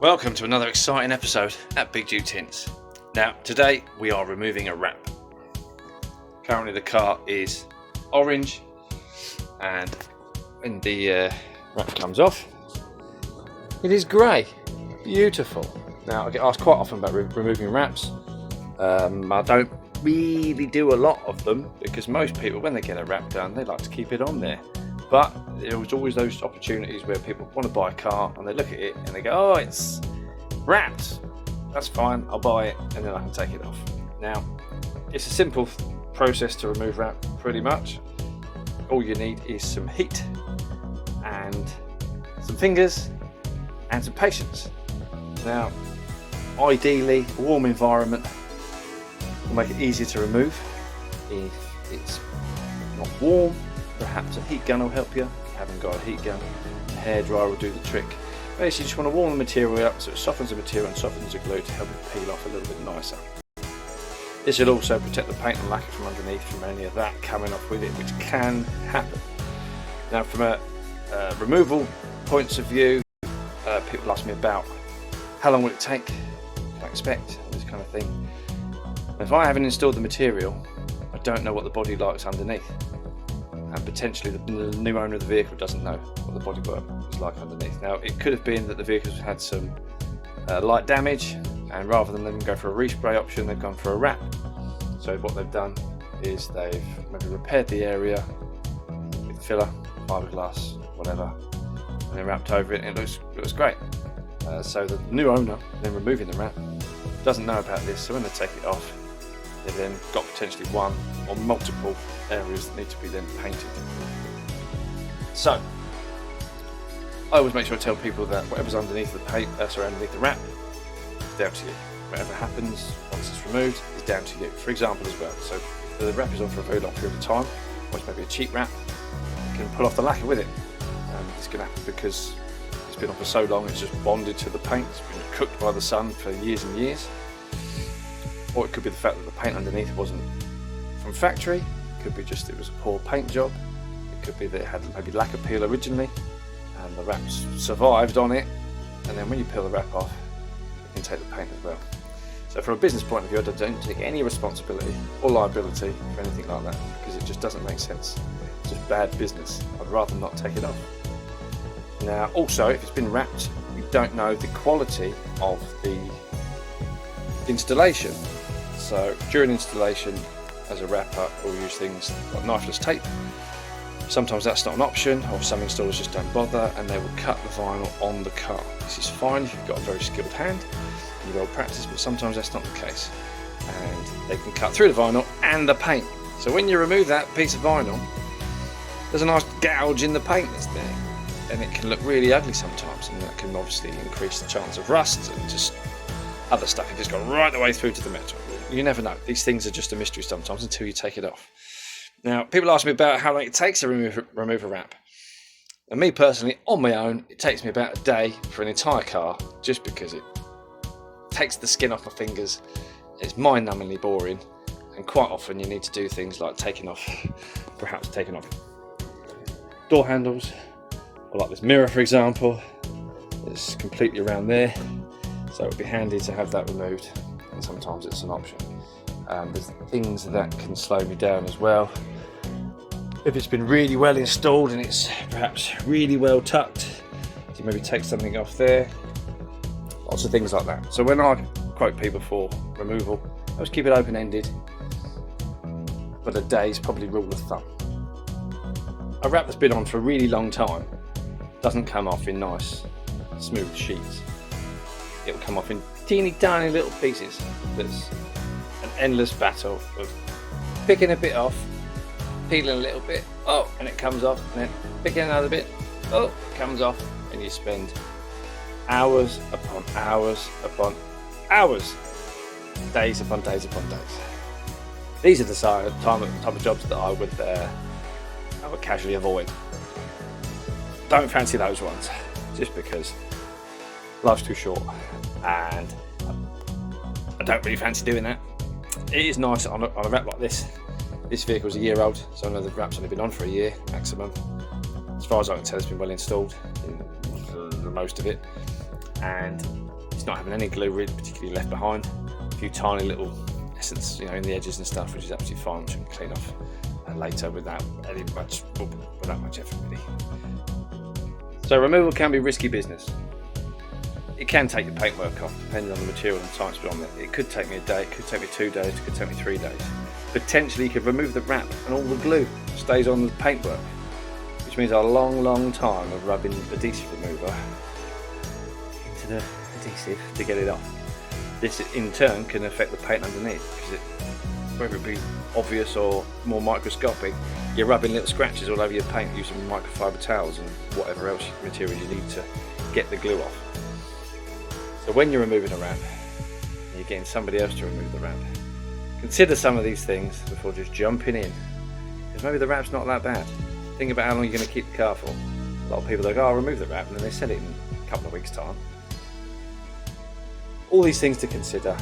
Welcome to another exciting episode at Big Dew Tints. Now, today we are removing a wrap. Currently the car is orange, and when the wrap comes off, it is grey. Beautiful. Now, I get asked quite often about removing wraps. I don't really do a lot of them because most people, when they get a wrap done, they like to keep it on there. But there was always those opportunities where people want to buy a car and they look at it and they go, oh, it's wrapped. That's fine, I'll buy it and then I can take it off. Now, it's a simple process to remove wrap, pretty much. All you need is some heat and some fingers and some patience. Now, ideally, a warm environment will make it easier to remove. If it's not warm, perhaps a heat gun will help you. If you haven't got a heat gun, a hairdryer will do the trick. Basically, you just want to warm the material up so it softens the material and softens the glue to help it peel off a little bit nicer. This will also protect the paint and lacquer from underneath from any of that coming off with it, which can happen. Now, from a removal points of view, people ask me about how long will it take, what I expect, this kind of thing. If I haven't installed the material, I don't know what the body likes underneath. And potentially the new owner of the vehicle doesn't know what the bodywork is like underneath. Now, it could have been that the vehicle's had some light damage, and rather than them go for a respray option, they've gone for a wrap. So what they've done is they've maybe repaired the area with filler, fiberglass, whatever, and then wrapped over it, and it looks great. So the new owner, then removing the wrap, doesn't know about this, so when they take it off, they've then got potentially one or multiple areas that need to be then painted. So, I always make sure I tell people that whatever's underneath the paint, underneath the wrap, is down to you. Whatever happens once it's removed is down to you. For example, as well, so if the wrap is on for a very long period of time, or it's maybe a cheap wrap, you can pull off the lacquer with it. And it's going to happen because it's been on for so long, it's just bonded to the paint, it's been cooked by the sun for years and years. Or it could be the fact that the paint underneath wasn't from factory. It could be just it was a poor paint job. It could be that it had maybe lacquer peel originally and the wrap's survived on it, and then when you peel the wrap off, you can take the paint as well. So from a business point of view, I don't take any responsibility or liability for anything like that because it just doesn't make sense. It's just bad business. I'd rather not take it off. Now also, if it's been wrapped, we don't know the quality of the installation. So during installation, as a wrapper, we'll use things like knifeless tape. Sometimes that's not an option, or some installers just don't bother and they will cut the vinyl on the car. This is fine if you've got a very skilled hand and you've got practice, but sometimes that's not the case. And they can cut through the vinyl and the paint. So when you remove that piece of vinyl, there's a nice gouge in the paint that's there. And it can look really ugly sometimes, and that can obviously increase the chance of rust and just other stuff. It just got right the way through to the metal. You never know. These things are just a mystery sometimes until you take it off. Now, people ask me about how long it takes to remove a wrap. And me personally, on my own, it takes me about a day for an entire car, just because it takes the skin off my fingers. It's mind-numbingly boring, and quite often you need to do things like perhaps taking off door handles, or like this mirror, for example. It's completely around there. So it would be handy to have that removed, and sometimes it's an option. There's things that can slow me down as well. If it's been really well installed and it's perhaps really well tucked, you maybe take something off there. Lots of things like that. So when I quote people for removal, I always keep it open-ended, but a day is probably rule of thumb. A wrap that's been on for a really long time doesn't come off in nice, smooth sheets. It will come off in teeny tiny little pieces. There's an endless battle of picking a bit off, peeling a little bit, and it comes off, and then picking another bit, it comes off, and you spend hours upon hours upon hours, days upon days upon days. These are the type of jobs that I would casually avoid. Don't fancy those ones, just because life's too short, and I don't really fancy doing that. It is nice on a wrap like this. This vehicle's a year old, so I know the wrap's only been on for a year maximum. As far as I can tell, it's been well installed in the most of it, and It's not having any glue really particularly left behind. A few tiny little essence, you know, in the edges and stuff, which is absolutely fine, which we can clean off later without much effort really. So removal can be risky business. It can take the paintwork off, depending on the material and time spent on it. It could take me a day, it could take me 2 days, it could take me 3 days. Potentially you could remove the wrap and all the glue stays on the paintwork, which means a long time of rubbing adhesive remover into the adhesive to get it off. This in turn can affect the paint underneath, because whether it be obvious or more microscopic, you're rubbing little scratches all over your paint using microfiber towels and whatever else materials you need to get the glue off. So when you're removing a wrap, you're getting somebody else to remove the wrap. Consider some of these things before just jumping in, because maybe the wrap's not that bad. Think about how long you're going to keep the car for. A lot of people are like, oh, I'll remove the wrap, and then they sell it in a couple of weeks' time. All these things to consider.